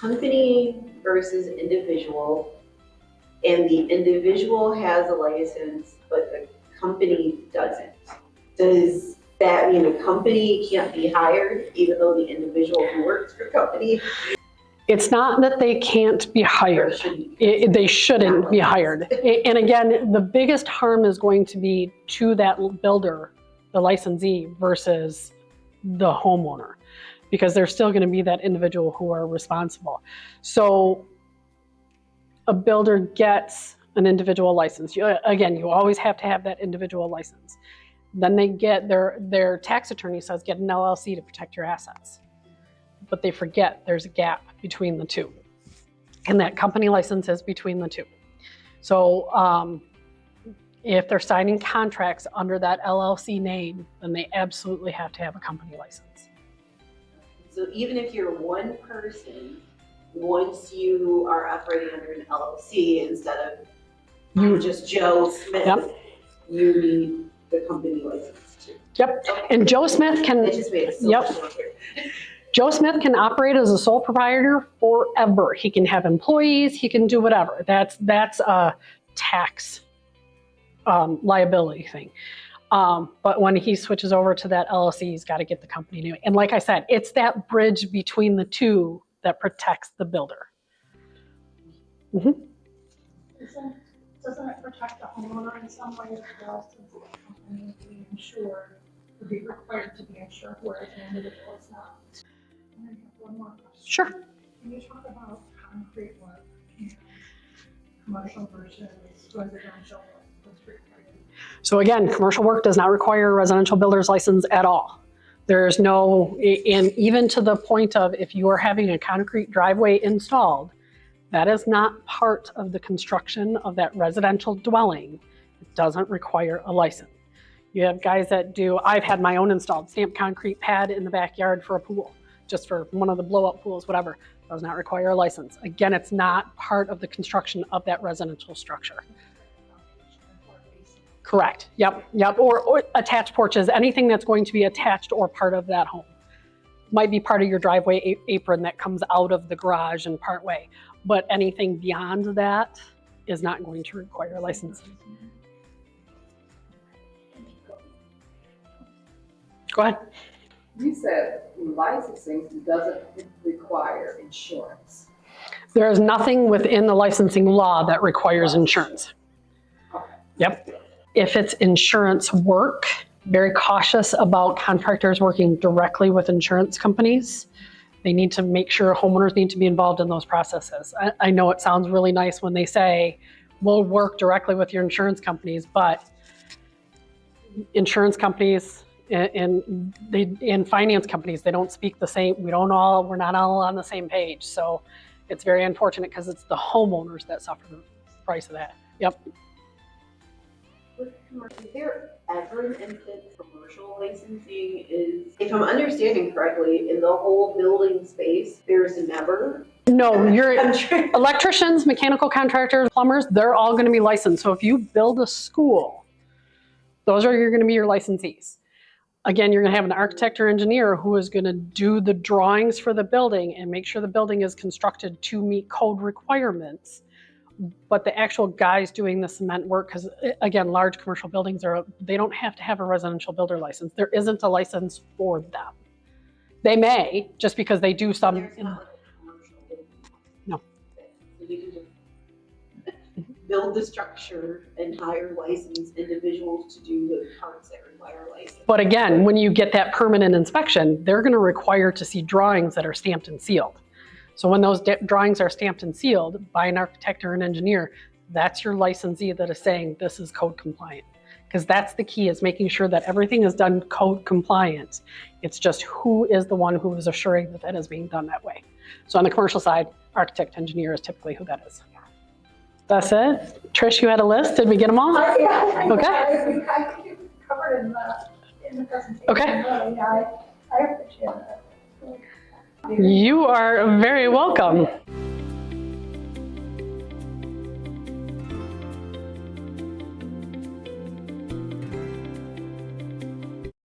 company versus individual, and the individual has a license, but the company doesn't, does that mean a company can't be hired even though the individual who works for the company? It's not that they can't be hired. They shouldn't be hired. And again, the biggest harm is going to be to that builder, the licensee, versus the homeowner, because there's still going to be that individual who are responsible. So a builder gets an individual license. Again, you always have to have that individual license. Then they get their tax attorney says get an LLC to protect your assets. But they forget there's a gap between the two. And that company license is between the two. So if they're signing contracts under that LLC name, then they absolutely have to have a company license. So even if you're one person, once you are operating under an LLC instead of just Joe Smith, yep, you need the company license too. Yep. Okay. And Joe Smith can, it just made it so yep. much more clear. Joe Smith can operate as a sole proprietor forever. He can have employees, he can do whatever. That's a tax liability thing. But when he switches over to that LLC, he's got to get the company name. And like I said, it's that bridge between the two that protects the builder. Mm-hmm. Doesn't it protect the homeowner in some way as well, since the company being insured would be required to be insured, whereas an individual is not? And I have one more question. Sure. Can you talk about concrete work and commercial versus residential? So again, commercial work does not require a residential builder's license at all. There's no, and even to the point of if you are having a concrete driveway installed, that is not part of the construction of that residential dwelling. It doesn't require a license. You have guys that do, I've had my own installed stamped concrete pad in the backyard for a pool, just for one of the blow up pools, whatever. Does not require a license. Again, it's not part of the construction of that residential structure. Correct. Yep. Or attached porches, anything that's going to be attached or part of that home. Might be part of your driveway apron that comes out of the garage and part way. But anything beyond that is not going to require a license. Go ahead. You said licensing doesn't require insurance. There is nothing within the licensing law that requires insurance. Okay. Yep. If it's insurance work, very cautious about contractors working directly with insurance companies. They need to make sure homeowners need to be involved in those processes. I know it sounds really nice when they say, we'll work directly with your insurance companies, but insurance companies and finance companies, they don't speak the same. We're not all on the same page. So it's very unfortunate because it's the homeowners that suffer the price of that. Yep. Is there ever an instance commercial licensing is, if I'm understanding correctly, in the whole building space, there's never? No, your electricians, mechanical contractors, plumbers, they're all going to be licensed. So if you build a school, those are going to be your licensees. Again, you're going to have an architect or engineer who is going to do the drawings for the building and make sure the building is constructed to meet code requirements. But the actual guys doing the cement work, because again, large commercial buildings they don't have to have a residential builder license. There isn't a license for them. They may, just because they do some. There's not like a commercial building. No. So you can just build the structure and hire licensed individuals to do the parts that require a license. But again, when you get that permanent inspection, they're going to require to see drawings that are stamped and sealed. So when those drawings are stamped and sealed by an architect or an engineer, that's your licensee that is saying this is code compliant. Because that's the key, is making sure that everything is done code compliant. It's just who is the one who is assuring that that is being done that way. So on the commercial side, architect, engineer is typically who that is. That's it. Trish, you had a list. Did we get them all? Yeah. Okay. I think you covered in the presentation. Okay. Yeah, I appreciate it. You are very welcome.